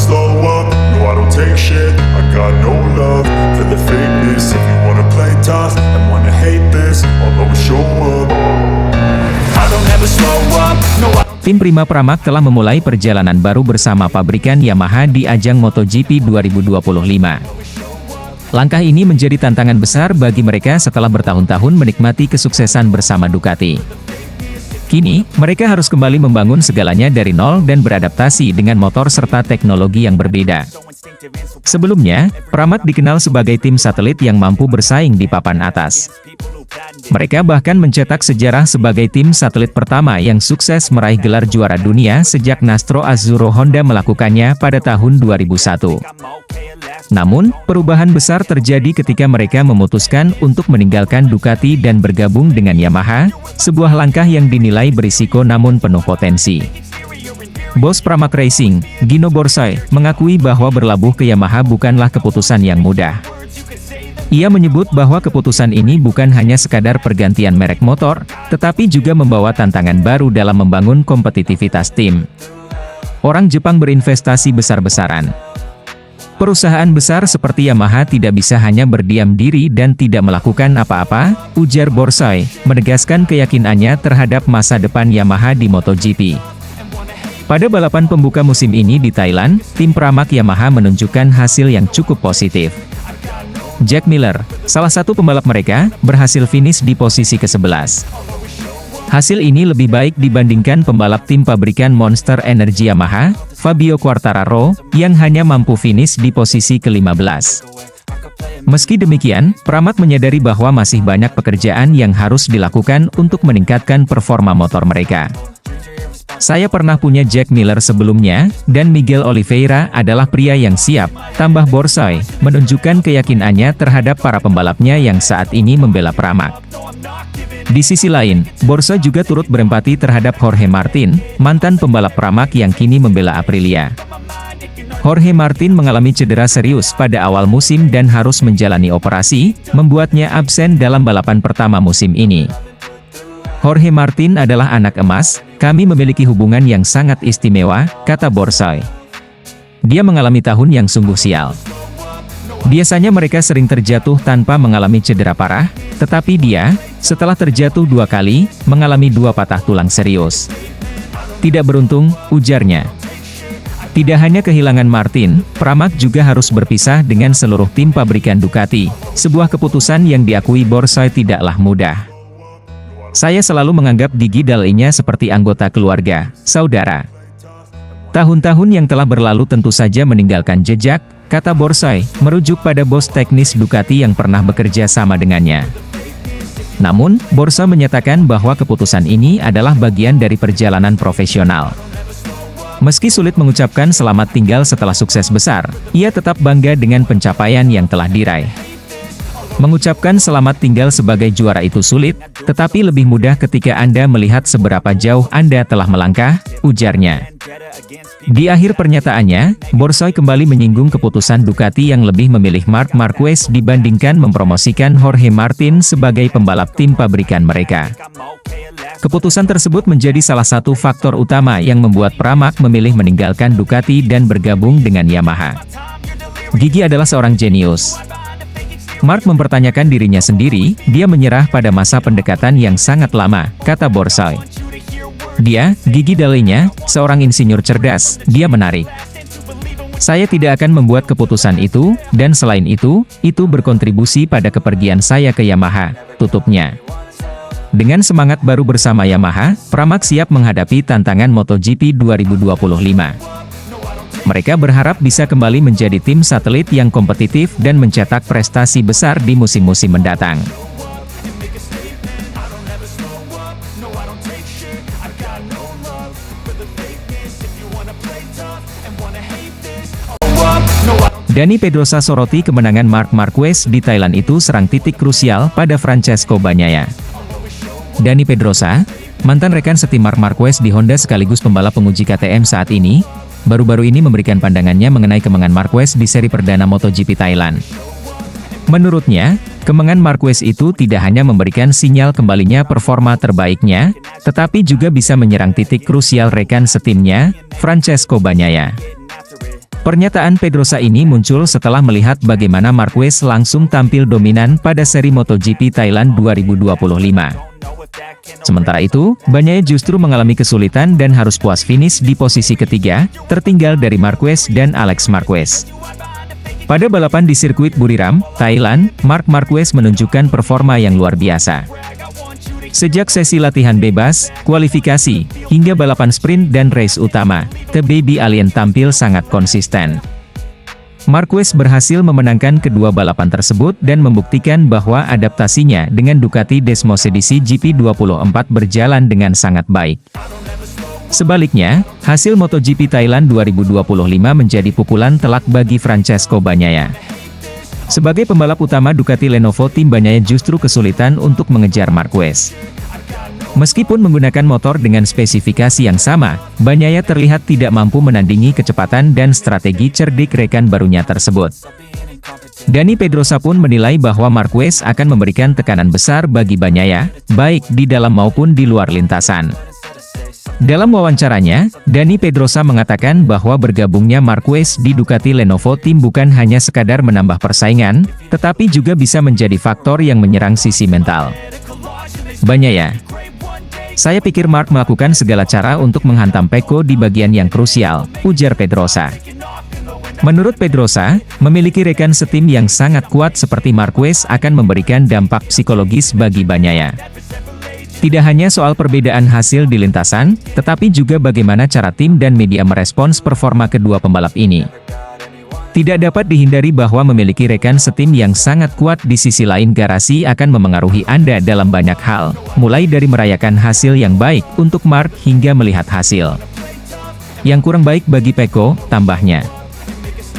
slow up, no I don't take shit. I got no love for the fakeness. If you wanna play tough and wanna hate this, I'll always show up. I don't ever slow up, no I Tim Prima Pramak telah memulai perjalanan baru bersama pabrikan Yamaha di ajang MotoGP 2025. Langkah ini menjadi tantangan besar bagi mereka setelah bertahun-tahun menikmati kesuksesan bersama Ducati. Kini, mereka harus kembali membangun segalanya dari nol dan beradaptasi dengan motor serta teknologi yang berbeda. Sebelumnya, Pramac dikenal sebagai tim satelit yang mampu bersaing di papan atas. Mereka bahkan mencetak sejarah sebagai tim satelit pertama yang sukses meraih gelar juara dunia sejak Nastro Azzurro Honda melakukannya pada tahun 2001. Namun, perubahan besar terjadi ketika mereka memutuskan untuk meninggalkan Ducati dan bergabung dengan Yamaha, sebuah langkah yang dinilai berisiko namun penuh potensi. Bos Pramac Racing, Gino Borsoy, mengakui bahwa berlabuh ke Yamaha bukanlah keputusan yang mudah. Ia menyebut bahwa keputusan ini bukan hanya sekadar pergantian merek motor, tetapi juga membawa tantangan baru dalam membangun kompetitivitas tim. Orang Jepang berinvestasi besar-besaran. Perusahaan besar seperti Yamaha tidak bisa hanya berdiam diri dan tidak melakukan apa-apa, ujar Borsoy, menegaskan keyakinannya terhadap masa depan Yamaha di MotoGP. Pada balapan pembuka musim ini di Thailand, tim Pramac Yamaha menunjukkan hasil yang cukup positif. Jack Miller, salah satu pembalap mereka, berhasil finish di posisi ke-11. Hasil ini lebih baik dibandingkan pembalap tim pabrikan Monster Energy Yamaha, Fabio Quartararo, yang hanya mampu finish di posisi ke-15. Meski demikian, Pramac menyadari bahwa masih banyak pekerjaan yang harus dilakukan untuk meningkatkan performa motor mereka. Saya pernah punya Jack Miller sebelumnya, dan Miguel Oliveira adalah pria yang siap, tambah Borsoy, menunjukkan keyakinannya terhadap para pembalapnya yang saat ini membela Pramac. Di sisi lain, Borsoy juga turut berempati terhadap Jorge Martin, mantan pembalap Pramac yang kini membela Aprilia. Jorge Martin mengalami cedera serius pada awal musim dan harus menjalani operasi, membuatnya absen dalam balapan pertama musim ini. Jorge Martin adalah anak emas, kami memiliki hubungan yang sangat istimewa, kata Borsoy. Dia mengalami tahun yang sungguh sial. Biasanya mereka sering terjatuh tanpa mengalami cedera parah, tetapi dia, setelah terjatuh 2 kali, mengalami 2 patah tulang serius. Tidak beruntung, ujarnya. Tidak hanya kehilangan Martin, Pramac juga harus berpisah dengan seluruh tim pabrikan Ducati, sebuah keputusan yang diakui Borsoy tidaklah mudah. Saya selalu menganggap Gigi Dall'Igna seperti anggota keluarga, saudara. Tahun-tahun yang telah berlalu tentu saja meninggalkan jejak, kata Borsoy, merujuk pada bos teknis Ducati yang pernah bekerja sama dengannya. Namun, Borsoy menyatakan bahwa keputusan ini adalah bagian dari perjalanan profesional. Meski sulit mengucapkan selamat tinggal setelah sukses besar, ia tetap bangga dengan pencapaian yang telah diraih. Mengucapkan selamat tinggal sebagai juara itu sulit, tetapi lebih mudah ketika Anda melihat seberapa jauh Anda telah melangkah, ujarnya. Di akhir pernyataannya, Borsoy kembali menyinggung keputusan Ducati yang lebih memilih Marc Marquez dibandingkan mempromosikan Jorge Martin sebagai pembalap tim pabrikan mereka. Keputusan tersebut menjadi salah satu faktor utama yang membuat Pramac memilih meninggalkan Ducati dan bergabung dengan Yamaha. Gigi adalah seorang jenius. Marc mempertanyakan dirinya sendiri, dia menyerah pada masa pendekatan yang sangat lama, kata Borsoy. Dia, Gigi Dall'Igna, seorang insinyur cerdas, dia menarik. Saya tidak akan membuat keputusan itu, dan selain itu berkontribusi pada kepergian saya ke Yamaha, tutupnya. Dengan semangat baru bersama Yamaha, Pramac siap menghadapi tantangan MotoGP 2025. Mereka berharap bisa kembali menjadi tim satelit yang kompetitif dan mencetak prestasi besar di musim-musim mendatang. Dani Pedrosa soroti kemenangan Marc Marquez di Thailand itu serang titik krusial pada Francesco Bagnaia. Dani Pedrosa, mantan rekan setim Marc Marquez di Honda sekaligus pembalap penguji KTM saat ini, baru-baru ini memberikan pandangannya mengenai kemenangan Marquez di seri perdana MotoGP Thailand. Menurutnya, kemenangan Marquez itu tidak hanya memberikan sinyal kembalinya performa terbaiknya, tetapi juga bisa menyerang titik krusial rekan setimnya, Francesco Bagnaia. Pernyataan Pedrosa ini muncul setelah melihat bagaimana Marquez langsung tampil dominan pada seri MotoGP Thailand 2025. Sementara itu, Bagnaia justru mengalami kesulitan dan harus puas finish di posisi ketiga, tertinggal dari Marquez dan Alex Marquez. Pada balapan di sirkuit Buriram, Thailand, Marc Marquez menunjukkan performa yang luar biasa. Sejak sesi latihan bebas, kualifikasi, hingga balapan sprint dan race utama, The Baby Alien tampil sangat konsisten. Marquez berhasil memenangkan kedua balapan tersebut dan membuktikan bahwa adaptasinya dengan Ducati Desmos edisi GP24 berjalan dengan sangat baik. Sebaliknya, hasil MotoGP Thailand 2025 menjadi pukulan telak bagi Francesco Bagnaia. Sebagai pembalap utama Ducati Lenovo, tim Bagnaia justru kesulitan untuk mengejar Marquez. Meskipun menggunakan motor dengan spesifikasi yang sama, Bagnaia terlihat tidak mampu menandingi kecepatan dan strategi cerdik rekan barunya tersebut. Dani Pedrosa pun menilai bahwa Marquez akan memberikan tekanan besar bagi Bagnaia, baik di dalam maupun di luar lintasan. Dalam wawancaranya, Dani Pedrosa mengatakan bahwa bergabungnya Marquez di Ducati Lenovo Team bukan hanya sekadar menambah persaingan, tetapi juga bisa menjadi faktor yang menyerang sisi mental. Bagnaia: "Saya pikir Marc melakukan segala cara untuk menghantam Pecco di bagian yang krusial," ujar Pedrosa. Menurut Pedrosa, memiliki rekan setim yang sangat kuat seperti Marquez akan memberikan dampak psikologis bagi Bagnaia. Tidak hanya soal perbedaan hasil di lintasan, tetapi juga bagaimana cara tim dan media merespons performa kedua pembalap ini. Tidak dapat dihindari bahwa memiliki rekan setim yang sangat kuat di sisi lain garasi akan memengaruhi Anda dalam banyak hal, mulai dari merayakan hasil yang baik untuk Marc hingga melihat hasil yang kurang baik bagi Pecco, tambahnya.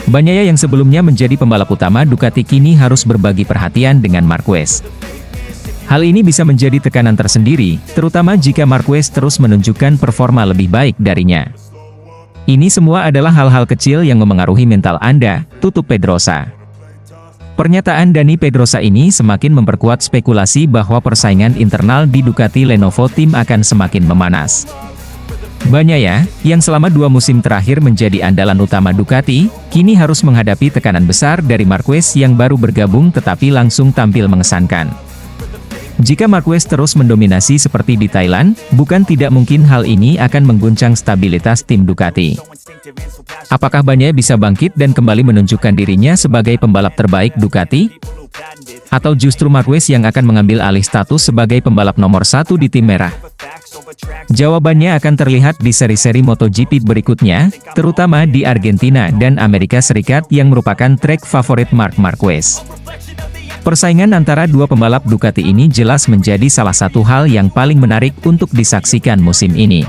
Bagnaia yang sebelumnya menjadi pembalap utama Ducati kini harus berbagi perhatian dengan Marquez. Hal ini bisa menjadi tekanan tersendiri, terutama jika Marquez terus menunjukkan performa lebih baik darinya. Ini semua adalah hal-hal kecil yang memengaruhi mental Anda, tutup Pedrosa. Pernyataan Dani Pedrosa ini semakin memperkuat spekulasi bahwa persaingan internal di Ducati Lenovo Team akan semakin memanas. Bagnaia, yang selama 2 musim terakhir menjadi andalan utama Ducati, kini harus menghadapi tekanan besar dari Marquez yang baru bergabung tetapi langsung tampil mengesankan. Jika Marquez terus mendominasi seperti di Thailand, bukan tidak mungkin hal ini akan mengguncang stabilitas tim Ducati. Apakah Bagnaia bisa bangkit dan kembali menunjukkan dirinya sebagai pembalap terbaik Ducati? Atau justru Marquez yang akan mengambil alih status sebagai pembalap nomor 1 di tim merah? Jawabannya akan terlihat di seri-seri MotoGP berikutnya, terutama di Argentina dan Amerika Serikat yang merupakan trek favorit Marc Marquez. Persaingan antara dua pembalap Ducati ini jelas menjadi salah satu hal yang paling menarik untuk disaksikan musim ini.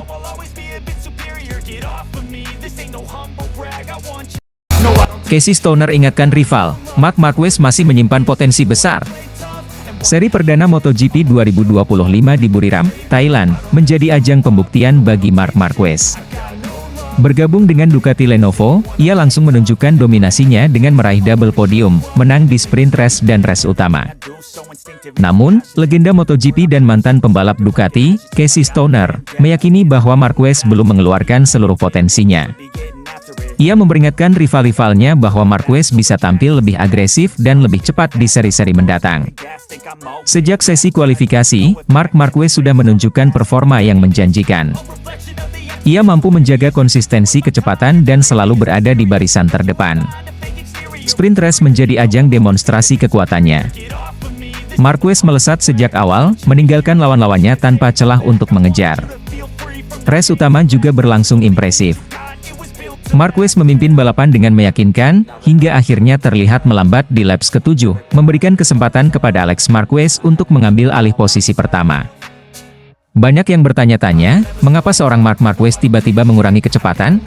Casey Stoner ingatkan rival, Marc Marquez masih menyimpan potensi besar. Seri perdana MotoGP 2025 di Buriram, Thailand, menjadi ajang pembuktian bagi Marc Marquez. Bergabung dengan Ducati Lenovo, ia langsung menunjukkan dominasinya dengan meraih double podium, menang di sprint race dan race utama. Namun, legenda MotoGP dan mantan pembalap Ducati, Casey Stoner, meyakini bahwa Marquez belum mengeluarkan seluruh potensinya. Ia memperingatkan rival-rivalnya bahwa Marquez bisa tampil lebih agresif dan lebih cepat di seri-seri mendatang. Sejak sesi kualifikasi, Marc Marquez sudah menunjukkan performa yang menjanjikan. Ia mampu menjaga konsistensi kecepatan dan selalu berada di barisan terdepan. Sprint race menjadi ajang demonstrasi kekuatannya. Marquez melesat sejak awal, meninggalkan lawan-lawannya tanpa celah untuk mengejar. Race utama juga berlangsung impresif. Marquez memimpin balapan dengan meyakinkan, hingga akhirnya terlihat melambat di laps ke-7, memberikan kesempatan kepada Alex Marquez untuk mengambil alih posisi pertama. Banyak yang bertanya-tanya, mengapa seorang Marc Marquez tiba-tiba mengurangi kecepatan?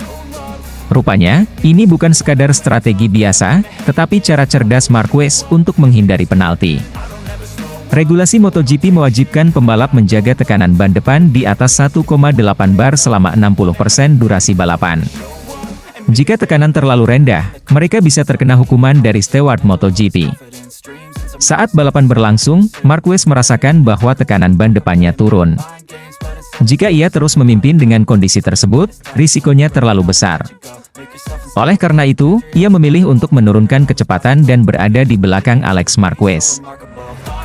Rupanya, ini bukan sekadar strategi biasa, tetapi cara cerdas Marquez untuk menghindari penalti. Regulasi MotoGP mewajibkan pembalap menjaga tekanan ban depan di atas 1,8 bar selama 60% durasi balapan. Jika tekanan terlalu rendah, mereka bisa terkena hukuman dari steward MotoGP. Saat balapan berlangsung, Marquez merasakan bahwa tekanan ban depannya turun. Jika ia terus memimpin dengan kondisi tersebut, risikonya terlalu besar. Oleh karena itu, ia memilih untuk menurunkan kecepatan dan berada di belakang Alex Marquez.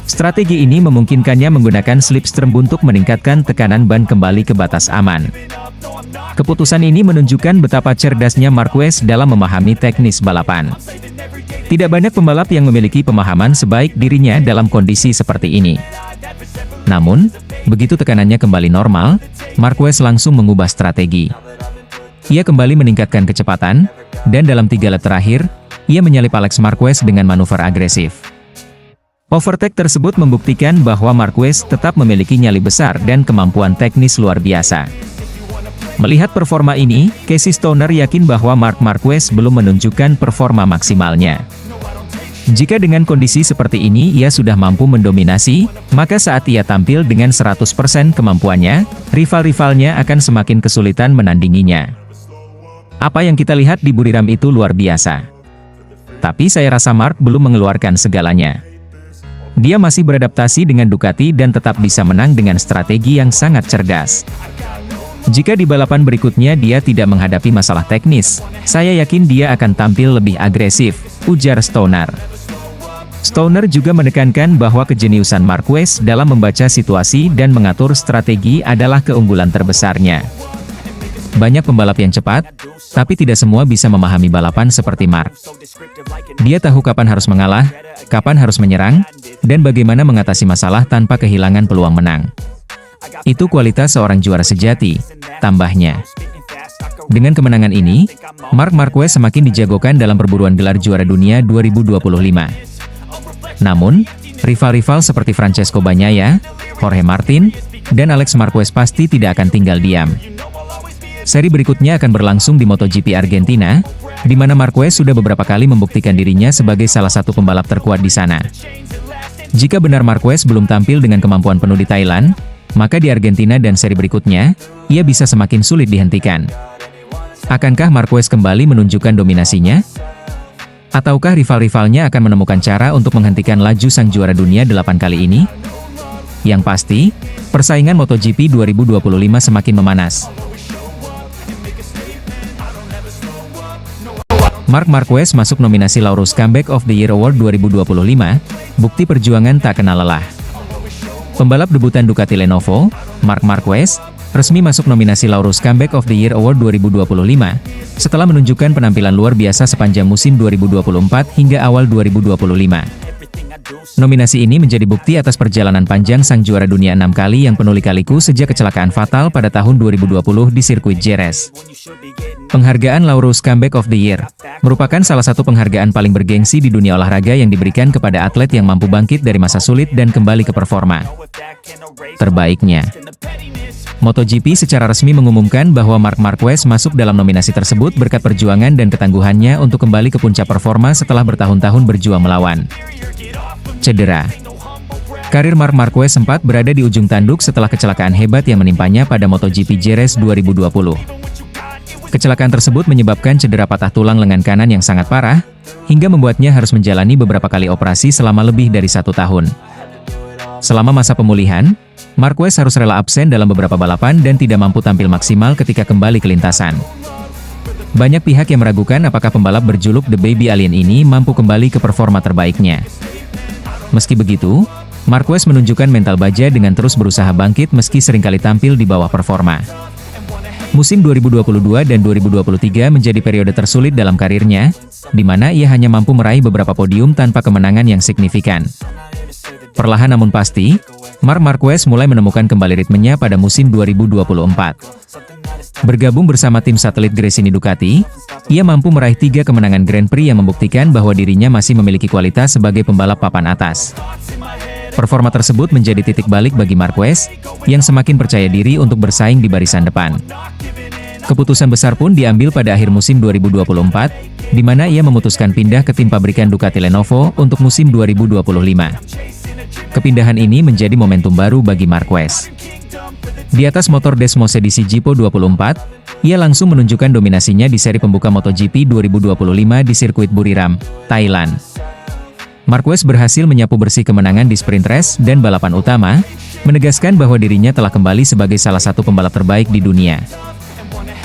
Strategi ini memungkinkannya menggunakan slipstream untuk meningkatkan tekanan ban kembali ke batas aman. Keputusan ini menunjukkan betapa cerdasnya Marquez dalam memahami teknis balapan. Tidak banyak pembalap yang memiliki pemahaman sebaik dirinya dalam kondisi seperti ini. Namun, begitu tekanannya kembali normal, Marquez langsung mengubah strategi. Ia kembali meningkatkan kecepatan, dan dalam 3 lap terakhir, ia menyalip Alex Marquez dengan manuver agresif. Overtake tersebut membuktikan bahwa Marquez tetap memiliki nyali besar dan kemampuan teknis luar biasa. Melihat performa ini, Casey Stoner yakin bahwa Marc Marquez belum menunjukkan performa maksimalnya. Jika dengan kondisi seperti ini ia sudah mampu mendominasi, maka saat ia tampil dengan 100% kemampuannya, rival-rivalnya akan semakin kesulitan menandinginya. Apa yang kita lihat di Buriram itu luar biasa. Tapi saya rasa Marc belum mengeluarkan segalanya. Dia masih beradaptasi dengan Ducati dan tetap bisa menang dengan strategi yang sangat cerdas. Jika di balapan berikutnya dia tidak menghadapi masalah teknis, saya yakin dia akan tampil lebih agresif, ujar Stoner. Stoner juga menekankan bahwa kejeniusan Marquez dalam membaca situasi dan mengatur strategi adalah keunggulan terbesarnya. Banyak pembalap yang cepat, tapi tidak semua bisa memahami balapan seperti Marc. Dia tahu kapan harus mengalah, kapan harus menyerang, dan bagaimana mengatasi masalah tanpa kehilangan peluang menang. Itu kualitas seorang juara sejati, tambahnya. Dengan kemenangan ini, Marc Marquez semakin dijagokan dalam perburuan gelar juara dunia 2025. Namun, rival-rival seperti Francesco Bagnaia, Jorge Martin, dan Alex Marquez pasti tidak akan tinggal diam. Seri berikutnya akan berlangsung di MotoGP Argentina, di mana Marquez sudah beberapa kali membuktikan dirinya sebagai salah satu pembalap terkuat di sana. Jika benar Marquez belum tampil dengan kemampuan penuh di Thailand, maka di Argentina dan seri berikutnya, ia bisa semakin sulit dihentikan. Akankah Marquez kembali menunjukkan dominasinya? Ataukah rival-rivalnya akan menemukan cara untuk menghentikan laju sang juara dunia 8 kali ini? Yang pasti, persaingan MotoGP 2025 semakin memanas. Marc Marquez masuk nominasi Laureus Comeback of the Year Award 2025, bukti perjuangan tak kenal lelah. Pembalap debutan Ducati Lenovo, Marc Marquez, resmi masuk nominasi Laureus Comeback of the Year Award 2025, setelah menunjukkan penampilan luar biasa sepanjang musim 2024 hingga awal 2025. Nominasi ini menjadi bukti atas perjalanan panjang sang juara dunia 6 kali yang penuh lika-liku sejak kecelakaan fatal pada tahun 2020 di sirkuit Jerez. Penghargaan Laureus Comeback of the Year merupakan salah satu penghargaan paling bergengsi di dunia olahraga yang diberikan kepada atlet yang mampu bangkit dari masa sulit dan kembali ke performa terbaiknya. MotoGP secara resmi mengumumkan bahwa Marc Marquez masuk dalam nominasi tersebut berkat perjuangan dan ketangguhannya untuk kembali ke puncak performa setelah bertahun-tahun berjuang melawan cedera. Karir Marc Marquez sempat berada di ujung tanduk setelah kecelakaan hebat yang menimpanya pada MotoGP Jerez 2020. Kecelakaan tersebut menyebabkan cedera patah tulang lengan kanan yang sangat parah, hingga membuatnya harus menjalani beberapa kali operasi selama lebih dari 1 tahun. Selama masa pemulihan, Marquez harus rela absen dalam beberapa balapan dan tidak mampu tampil maksimal ketika kembali ke lintasan. Banyak pihak yang meragukan apakah pembalap berjuluk The Baby Alien ini mampu kembali ke performa terbaiknya. Meski begitu, Marquez menunjukkan mental baja dengan terus berusaha bangkit meski seringkali tampil di bawah performa. Musim 2022 dan 2023 menjadi periode tersulit dalam karirnya, di mana ia hanya mampu meraih beberapa podium tanpa kemenangan yang signifikan. Perlahan namun pasti, Marc Marquez mulai menemukan kembali ritmenya pada musim 2024. Bergabung bersama tim satelit Gresini Ducati, ia mampu meraih 3 kemenangan Grand Prix yang membuktikan bahwa dirinya masih memiliki kualitas sebagai pembalap papan atas. Performa tersebut menjadi titik balik bagi Marquez, yang semakin percaya diri untuk bersaing di barisan depan. Keputusan besar pun diambil pada akhir musim 2024, di mana ia memutuskan pindah ke tim pabrikan Ducati Lenovo untuk musim 2025. Kepindahan ini menjadi momentum baru bagi Marquez. Di atas motor Desmos edisi Gippo 24, ia langsung menunjukkan dominasinya di seri pembuka MotoGP 2025 di sirkuit Buriram, Thailand. Marquez berhasil menyapu bersih kemenangan di sprint race dan balapan utama, menegaskan bahwa dirinya telah kembali sebagai salah satu pembalap terbaik di dunia.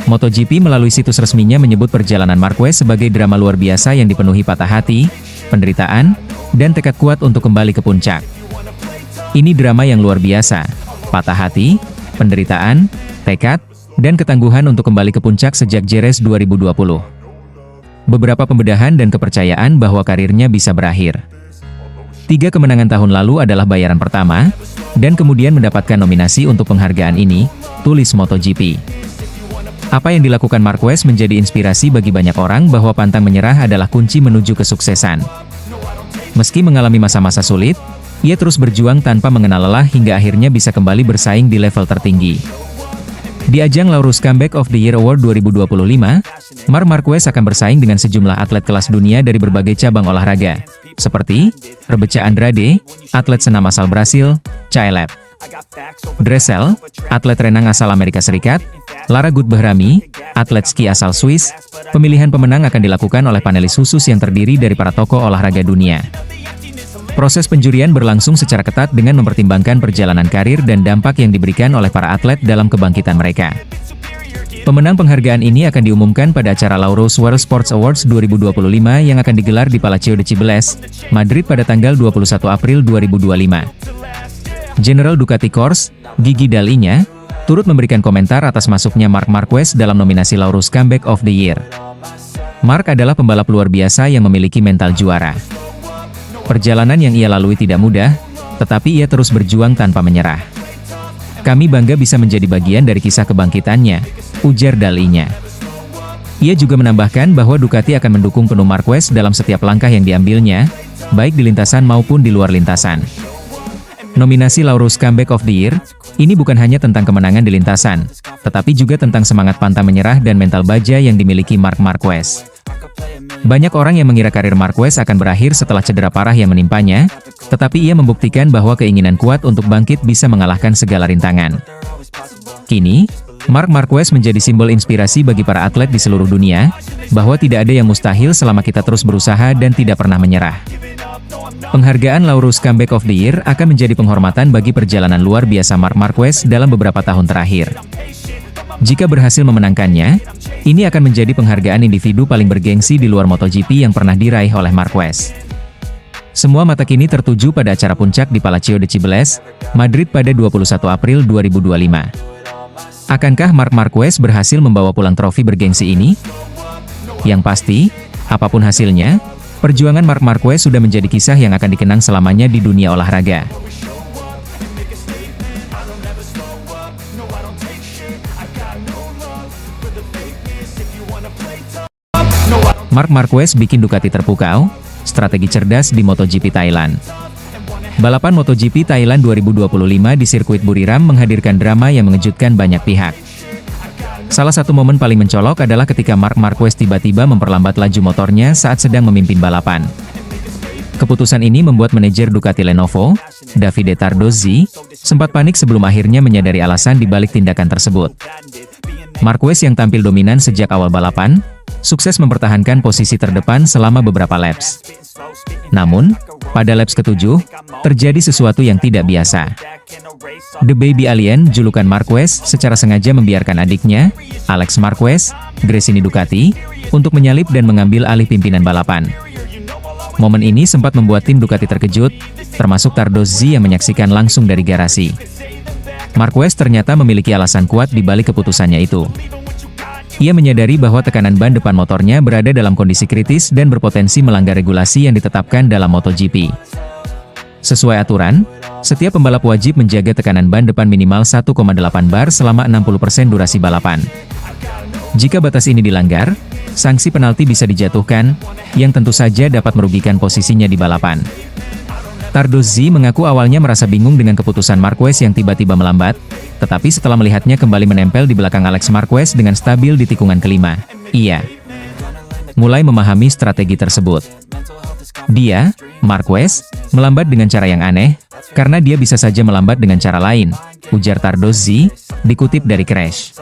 MotoGP melalui situs resminya menyebut perjalanan Marquez sebagai drama luar biasa yang dipenuhi patah hati, penderitaan, dan tekad kuat untuk kembali ke puncak. Ini drama yang luar biasa, patah hati, penderitaan, tekad, dan ketangguhan untuk kembali ke puncak sejak Jerez 2020. Beberapa pembedahan dan kepercayaan bahwa karirnya bisa berakhir. 3 kemenangan tahun lalu adalah bayaran pertama, dan kemudian mendapatkan nominasi untuk penghargaan ini, tulis MotoGP. Apa yang dilakukan Marquez menjadi inspirasi bagi banyak orang bahwa pantang menyerah adalah kunci menuju kesuksesan. Meski mengalami masa-masa sulit, ia terus berjuang tanpa mengenal lelah hingga akhirnya bisa kembali bersaing di level tertinggi. Di ajang Laureus Comeback of the Year Award 2025, Marc Marquez akan bersaing dengan sejumlah atlet kelas dunia dari berbagai cabang olahraga, seperti Rebeca Andrade, atlet senam asal Brasil, Caeleb Dressel, atlet renang asal Amerika Serikat, Lara Gut-Behrami, atlet ski asal Swiss. Pemilihan pemenang akan dilakukan oleh panelis khusus yang terdiri dari para tokoh olahraga dunia. Proses penjurian berlangsung secara ketat dengan mempertimbangkan perjalanan karir dan dampak yang diberikan oleh para atlet dalam kebangkitan mereka. Pemenang penghargaan ini akan diumumkan pada acara Laureus World Sports Awards 2025 yang akan digelar di Palacio de Cibeles, Madrid pada tanggal 21 April 2025. General Ducati Corse, Gigi Dall'Igna, turut memberikan komentar atas masuknya Marc Marquez dalam nominasi Laureus Comeback of the Year. Marc adalah pembalap luar biasa yang memiliki mental juara. Perjalanan yang ia lalui tidak mudah, tetapi ia terus berjuang tanpa menyerah. Kami bangga bisa menjadi bagian dari kisah kebangkitannya, ujar Dall'Igna. Ia juga menambahkan bahwa Ducati akan mendukung penuh Marquez dalam setiap langkah yang diambilnya, baik di lintasan maupun di luar lintasan. Nominasi Laureus Comeback of the Year, ini bukan hanya tentang kemenangan di lintasan, tetapi juga tentang semangat pantang menyerah dan mental baja yang dimiliki Marc Marquez. Banyak orang yang mengira karir Marquez akan berakhir setelah cedera parah yang menimpanya, tetapi ia membuktikan bahwa keinginan kuat untuk bangkit bisa mengalahkan segala rintangan. Kini, Marc Marquez menjadi simbol inspirasi bagi para atlet di seluruh dunia, bahwa tidak ada yang mustahil selama kita terus berusaha dan tidak pernah menyerah. Penghargaan Laureus Comeback of the Year akan menjadi penghormatan bagi perjalanan luar biasa Marc Marquez dalam beberapa tahun terakhir. Jika berhasil memenangkannya, ini akan menjadi penghargaan individu paling bergengsi di luar MotoGP yang pernah diraih oleh Marquez. Semua mata kini tertuju pada acara puncak di Palacio de Cibeles, Madrid pada 21 April 2025. Akankah Marc Marquez berhasil membawa pulang trofi bergengsi ini? Yang pasti, apapun hasilnya, perjuangan Marc Marquez sudah menjadi kisah yang akan dikenang selamanya di dunia olahraga. Marc Marquez bikin Ducati terpukau, strategi cerdas di MotoGP Thailand. Balapan MotoGP Thailand 2025 di sirkuit Buriram menghadirkan drama yang mengejutkan banyak pihak. Salah satu momen paling mencolok adalah ketika Marc Marquez tiba-tiba memperlambat laju motornya saat sedang memimpin balapan. Keputusan ini membuat manajer Ducati Lenovo, Davide Tardozzi, sempat panik sebelum akhirnya menyadari alasan di balik tindakan tersebut. Marquez yang tampil dominan sejak awal balapan, sukses mempertahankan posisi terdepan selama beberapa laps. Namun, pada laps ke-7, terjadi sesuatu yang tidak biasa. The Baby Alien, julukan Marquez, secara sengaja membiarkan adiknya, Alex Marquez, Gresini Ducati, untuk menyalip dan mengambil alih pimpinan balapan. Momen ini sempat membuat tim Ducati terkejut, termasuk Tardozzi yang menyaksikan langsung dari garasi. Marquez ternyata memiliki alasan kuat di balik keputusannya itu. Ia menyadari bahwa tekanan ban depan motornya berada dalam kondisi kritis dan berpotensi melanggar regulasi yang ditetapkan dalam MotoGP. Sesuai aturan, setiap pembalap wajib menjaga tekanan ban depan minimal 1,8 bar selama 60% durasi balapan. Jika batas ini dilanggar, sanksi penalti bisa dijatuhkan, yang tentu saja dapat merugikan posisinya di balapan. Tardozzi mengaku awalnya merasa bingung dengan keputusan Marquez yang tiba-tiba melambat, tetapi setelah melihatnya kembali menempel di belakang Alex Marquez dengan stabil di tikungan kelima, ia mulai memahami strategi tersebut. Dia, Marquez, melambat dengan cara yang aneh, karena dia bisa saja melambat dengan cara lain, ujar Tardozzi, dikutip dari Crash.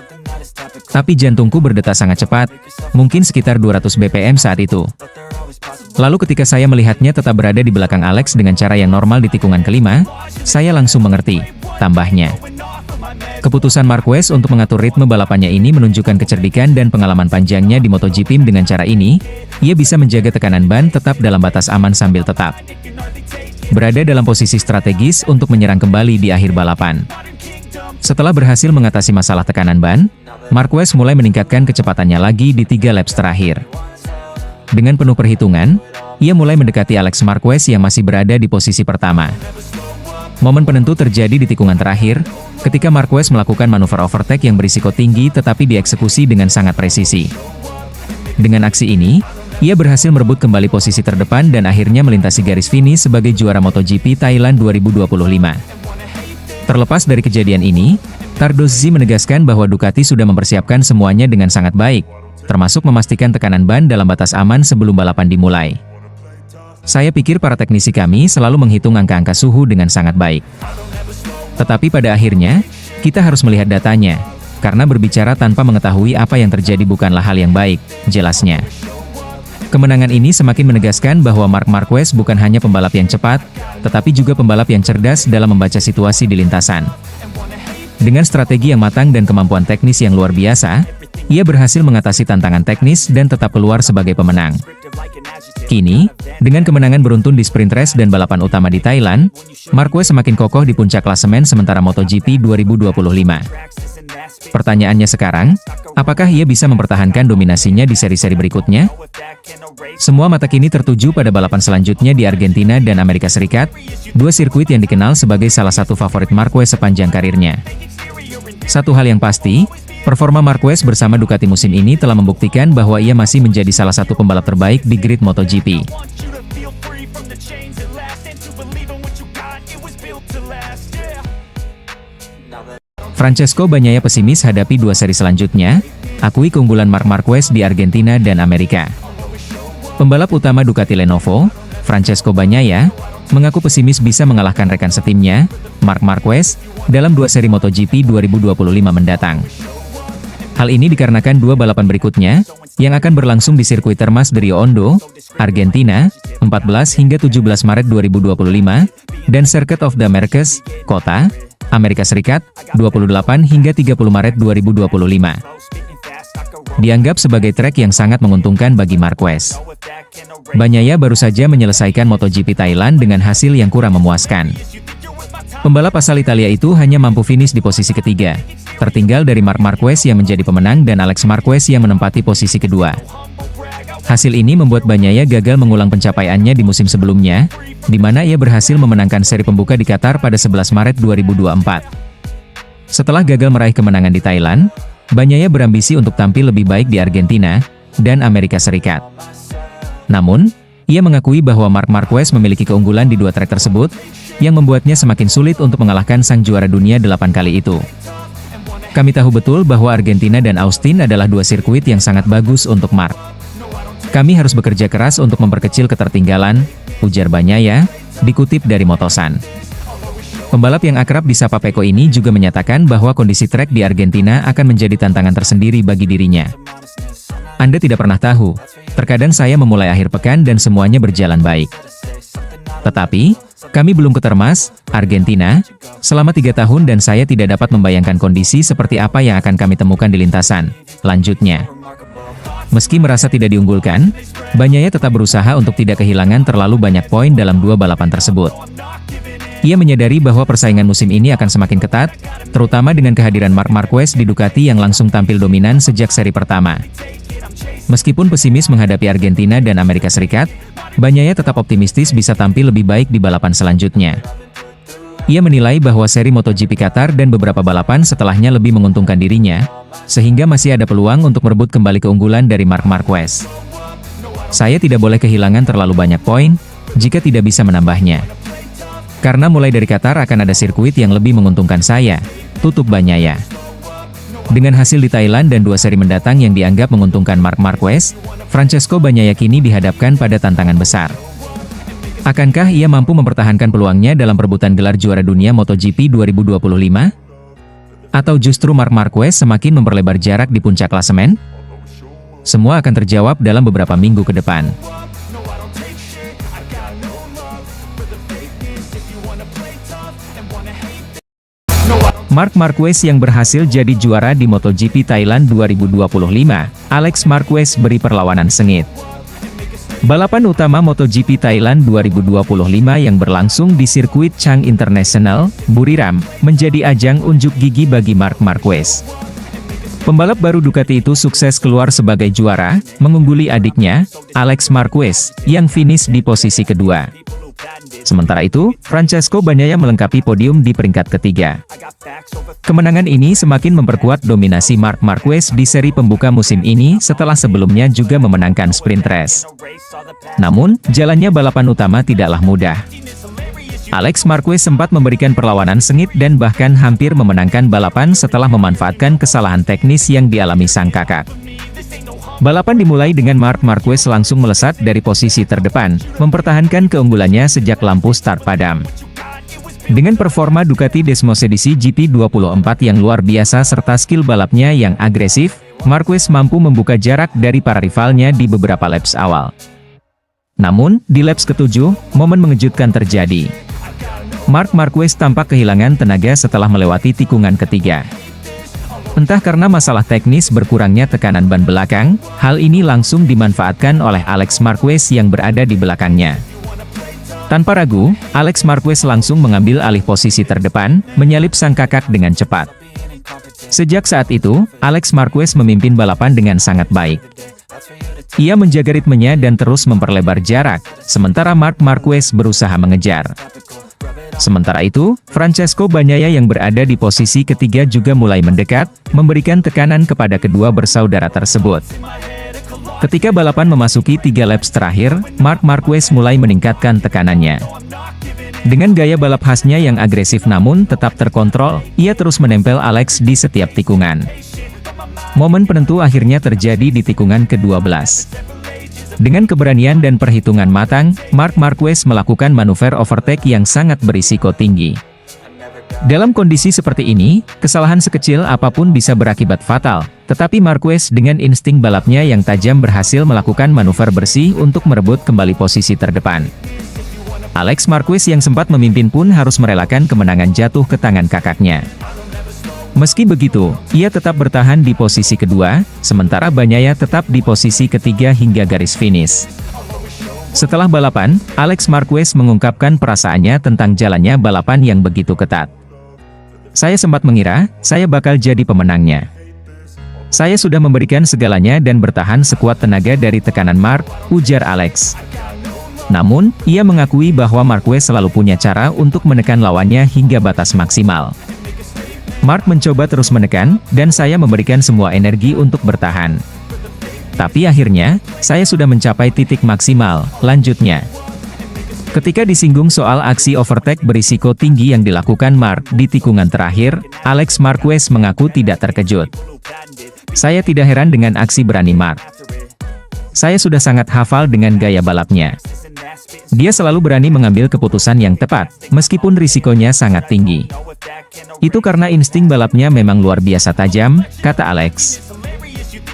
Tapi jantungku berdetak sangat cepat, mungkin sekitar 200 bpm saat itu. Lalu ketika saya melihatnya tetap berada di belakang Alex dengan cara yang normal di tikungan kelima, saya langsung mengerti, tambahnya. Keputusan Marquez untuk mengatur ritme balapannya ini menunjukkan kecerdikan dan pengalaman panjangnya di MotoGP. Dengan cara ini, ia bisa menjaga tekanan ban tetap dalam batas aman sambil tetap berada dalam posisi strategis untuk menyerang kembali di akhir balapan. Setelah berhasil mengatasi masalah tekanan ban, Marquez mulai meningkatkan kecepatannya lagi di 3 laps terakhir. Dengan penuh perhitungan, ia mulai mendekati Alex Marquez yang masih berada di posisi pertama. Momen penentu terjadi di tikungan terakhir, ketika Marquez melakukan manuver overtake yang berisiko tinggi tetapi dieksekusi dengan sangat presisi. Dengan aksi ini, ia berhasil merebut kembali posisi terdepan dan akhirnya melintasi garis finish sebagai juara MotoGP Thailand 2025. Terlepas dari kejadian ini, Tardozzi menegaskan bahwa Ducati sudah mempersiapkan semuanya dengan sangat baik, termasuk memastikan tekanan ban dalam batas aman sebelum balapan dimulai. Saya pikir para teknisi kami selalu menghitung angka-angka suhu dengan sangat baik. Tetapi pada akhirnya, kita harus melihat datanya, karena berbicara tanpa mengetahui apa yang terjadi bukanlah hal yang baik, jelasnya. Kemenangan ini semakin menegaskan bahwa Marc Marquez bukan hanya pembalap yang cepat, tetapi juga pembalap yang cerdas dalam membaca situasi di lintasan. Dengan strategi yang matang dan kemampuan teknis yang luar biasa, ia berhasil mengatasi tantangan teknis dan tetap keluar sebagai pemenang. Kini, dengan kemenangan beruntun di sprint race dan balapan utama di Thailand, Marquez semakin kokoh di puncak klasemen sementara MotoGP 2025. Pertanyaannya sekarang, apakah ia bisa mempertahankan dominasinya di seri-seri berikutnya? Semua mata kini tertuju pada balapan selanjutnya di Argentina dan Amerika Serikat, 2 sirkuit yang dikenal sebagai salah satu favorit Marquez sepanjang karirnya. Satu hal yang pasti, performa Marquez bersama Ducati musim ini telah membuktikan bahwa ia masih menjadi salah satu pembalap terbaik di grid MotoGP. Francesco Bagnaia pesimis hadapi 2 seri selanjutnya, akui keunggulan Marc Marquez di Argentina dan Amerika. Pembalap utama Ducati Lenovo, Francesco Bagnaia, mengaku pesimis bisa mengalahkan rekan setimnya, Marc Marquez, dalam 2 seri MotoGP 2025 mendatang. Hal ini dikarenakan 2 balapan berikutnya, yang akan berlangsung di sirkuit Termas de Rio Hondo, Argentina, 14 hingga 17 Maret 2025, dan Circuit of the Americas, Kota, Amerika Serikat, 28 hingga 30 Maret 2025. Dianggap sebagai trek yang sangat menguntungkan bagi Marquez. Bagnaia baru saja menyelesaikan MotoGP Thailand dengan hasil yang kurang memuaskan. Pembalap asal Italia itu hanya mampu finish di posisi ketiga, tertinggal dari Marc Marquez yang menjadi pemenang dan Alex Marquez yang menempati posisi kedua. Hasil ini membuat Bagnaia gagal mengulang pencapaiannya di musim sebelumnya, di mana ia berhasil memenangkan seri pembuka di Qatar pada 11 Maret 2024. Setelah gagal meraih kemenangan di Thailand, Bagnaia berambisi untuk tampil lebih baik di Argentina dan Amerika Serikat. Namun, ia mengakui bahwa Marc Marquez memiliki keunggulan di 2 trek tersebut, yang membuatnya semakin sulit untuk mengalahkan sang juara dunia 8 kali itu. Kami tahu betul bahwa Argentina dan Austin adalah 2 sirkuit yang sangat bagus untuk Marc. Kami harus bekerja keras untuk memperkecil ketertinggalan, ujar Bagnaia, dikutip dari Motosan. Pembalap yang akrab disapa Peko ini juga menyatakan bahwa kondisi trek di Argentina akan menjadi tantangan tersendiri bagi dirinya. Anda tidak pernah tahu, terkadang saya memulai akhir pekan dan semuanya berjalan baik. Tetapi, kami belum ke Termas, Argentina, selama 3 tahun dan saya tidak dapat membayangkan kondisi seperti apa yang akan kami temukan di lintasan, lanjutnya. Meski merasa tidak diunggulkan, Bagnaia tetap berusaha untuk tidak kehilangan terlalu banyak poin dalam 2 balapan tersebut. Ia menyadari bahwa persaingan musim ini akan semakin ketat, terutama dengan kehadiran Marc Marquez di Ducati yang langsung tampil dominan sejak seri pertama. Meskipun pesimis menghadapi Argentina dan Amerika Serikat, Bagnaia tetap optimistis bisa tampil lebih baik di balapan selanjutnya. Ia menilai bahwa seri MotoGP Qatar dan beberapa balapan setelahnya lebih menguntungkan dirinya, sehingga masih ada peluang untuk merebut kembali keunggulan dari Marc Marquez. Saya tidak boleh kehilangan terlalu banyak poin, jika tidak bisa menambahnya. Karena mulai dari Qatar akan ada sirkuit yang lebih menguntungkan saya, tutup Bagnaia. Dengan hasil di Thailand dan 2 seri mendatang yang dianggap menguntungkan Marc Marquez, Francesco Bagnaia kini dihadapkan pada tantangan besar. Akankah ia mampu mempertahankan peluangnya dalam perebutan gelar juara dunia MotoGP 2025? Atau justru Marc Marquez semakin memperlebar jarak di puncak klasemen? Semua akan terjawab dalam beberapa minggu ke depan. Marc Marquez yang berhasil jadi juara di MotoGP Thailand 2025, Alex Marquez beri perlawanan sengit. Balapan utama MotoGP Thailand 2025 yang berlangsung di sirkuit Chang International, Buriram, menjadi ajang unjuk gigi bagi Marc Marquez. Pembalap baru Ducati itu sukses keluar sebagai juara, mengungguli adiknya, Alex Marquez, yang finish di posisi kedua. Sementara itu, Francesco Bagnaia melengkapi podium di peringkat ketiga. Kemenangan ini semakin memperkuat dominasi Marc Marquez di seri pembuka musim ini setelah sebelumnya juga memenangkan sprint race. Namun, jalannya balapan utama tidaklah mudah. Alex Marquez sempat memberikan perlawanan sengit dan bahkan hampir memenangkan balapan setelah memanfaatkan kesalahan teknis yang dialami sang kakak. Balapan dimulai dengan Marc Marquez langsung melesat dari posisi terdepan, mempertahankan keunggulannya sejak lampu start padam. Dengan performa Ducati Desmosedici GP24 yang luar biasa serta skill balapnya yang agresif, Marquez mampu membuka jarak dari para rivalnya di beberapa laps awal. Namun, di laps ke-7, momen mengejutkan terjadi. Marc Marquez tampak kehilangan tenaga setelah melewati tikungan ketiga. Entah karena masalah teknis berkurangnya tekanan ban belakang, hal ini langsung dimanfaatkan oleh Alex Marquez yang berada di belakangnya. Tanpa ragu, Alex Marquez langsung mengambil alih posisi terdepan, menyalip sang kakak dengan cepat. Sejak saat itu, Alex Marquez memimpin balapan dengan sangat baik. Ia menjaga ritmenya dan terus memperlebar jarak, sementara Marc Marquez berusaha mengejar. Sementara itu, Francesco Bagnaia yang berada di posisi ketiga juga mulai mendekat, memberikan tekanan kepada kedua bersaudara tersebut. Ketika balapan memasuki 3 laps terakhir, Marc Marquez mulai meningkatkan tekanannya. Dengan gaya balap khasnya yang agresif namun tetap terkontrol, ia terus menempel Alex di setiap tikungan. Momen penentu akhirnya terjadi di tikungan ke-12. Dengan keberanian dan perhitungan matang, Marc Marquez melakukan manuver overtake yang sangat berisiko tinggi. Dalam kondisi seperti ini, kesalahan sekecil apapun bisa berakibat fatal, tetapi Marquez dengan insting balapnya yang tajam berhasil melakukan manuver bersih untuk merebut kembali posisi terdepan. Alex Marquez yang sempat memimpin pun harus merelakan kemenangan jatuh ke tangan kakaknya. Meski begitu, ia tetap bertahan di posisi kedua, sementara Bagnaia tetap di posisi ketiga hingga garis finish. Setelah balapan, Alex Marquez mengungkapkan perasaannya tentang jalannya balapan yang begitu ketat. Saya sempat mengira, saya bakal jadi pemenangnya. Saya sudah memberikan segalanya dan bertahan sekuat tenaga dari tekanan Marc, ujar Alex. Namun, ia mengakui bahwa Marquez selalu punya cara untuk menekan lawannya hingga batas maksimal. Marc mencoba terus menekan, dan saya memberikan semua energi untuk bertahan. Tapi akhirnya, saya sudah mencapai titik maksimal, lanjutnya. Ketika disinggung soal aksi overtake berisiko tinggi yang dilakukan Marc di tikungan terakhir, Alex Marquez mengaku tidak terkejut. Saya tidak heran dengan aksi berani Marc. Saya sudah sangat hafal dengan gaya balapnya. Dia selalu berani mengambil keputusan yang tepat, meskipun risikonya sangat tinggi. Itu karena insting balapnya memang luar biasa tajam, kata Alex.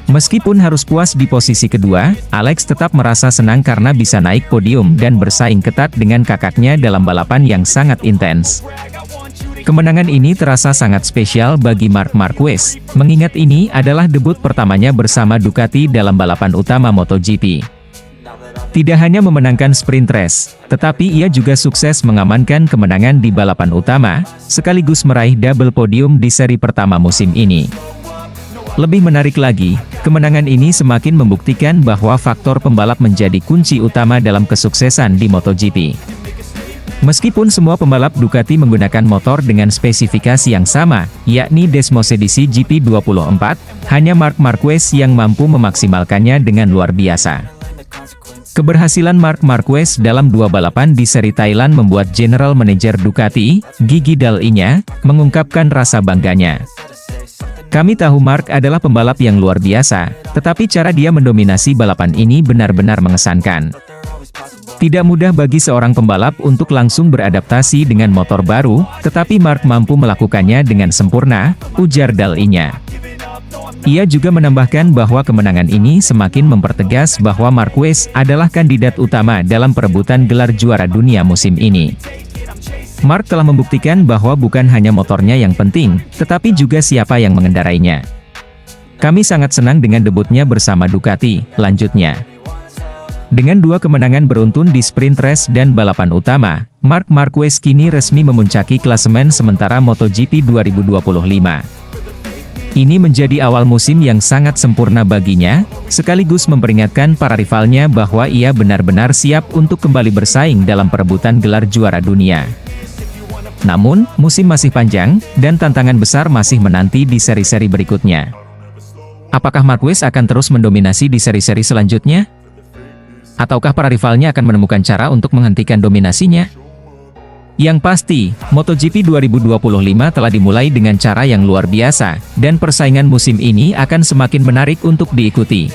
Meskipun harus puas di posisi kedua, Alex tetap merasa senang karena bisa naik podium dan bersaing ketat dengan kakaknya dalam balapan yang sangat intens. Kemenangan ini terasa sangat spesial bagi Marc Marquez, mengingat ini adalah debut pertamanya bersama Ducati dalam balapan utama MotoGP. Tidak hanya memenangkan sprint race, tetapi ia juga sukses mengamankan kemenangan di balapan utama, sekaligus meraih double podium di seri pertama musim ini. Lebih menarik lagi, kemenangan ini semakin membuktikan bahwa faktor pembalap menjadi kunci utama dalam kesuksesan di MotoGP. Meskipun semua pembalap Ducati menggunakan motor dengan spesifikasi yang sama, yakni Desmosedici GP24, hanya Marc Marquez yang mampu memaksimalkannya dengan luar biasa. Keberhasilan Marc Marquez dalam 2 balapan di seri Thailand membuat General Manager Ducati, Gigi Dall'Igna, mengungkapkan rasa bangganya. Kami tahu Marc adalah pembalap yang luar biasa, tetapi cara dia mendominasi balapan ini benar-benar mengesankan. Tidak mudah bagi seorang pembalap untuk langsung beradaptasi dengan motor baru, tetapi Marc mampu melakukannya dengan sempurna, ujar Dall'Igna. Ia juga menambahkan bahwa kemenangan ini semakin mempertegas bahwa Marquez adalah kandidat utama dalam perebutan gelar juara dunia musim ini. Mark telah membuktikan bahwa bukan hanya motornya yang penting, tetapi juga siapa yang mengendarainya. Kami sangat senang dengan debutnya bersama Ducati, lanjutnya. Dengan 2 kemenangan beruntun di sprint race dan balapan utama, Marc Marquez kini resmi memuncaki klasemen sementara MotoGP 2025. Ini menjadi awal musim yang sangat sempurna baginya, sekaligus memperingatkan para rivalnya bahwa ia benar-benar siap untuk kembali bersaing dalam perebutan gelar juara dunia. Namun, musim masih panjang, dan tantangan besar masih menanti di seri-seri berikutnya. Apakah Marquez akan terus mendominasi di seri-seri selanjutnya? Ataukah para rivalnya akan menemukan cara untuk menghentikan dominasinya? Yang pasti, MotoGP 2025 telah dimulai dengan cara yang luar biasa, dan persaingan musim ini akan semakin menarik untuk diikuti.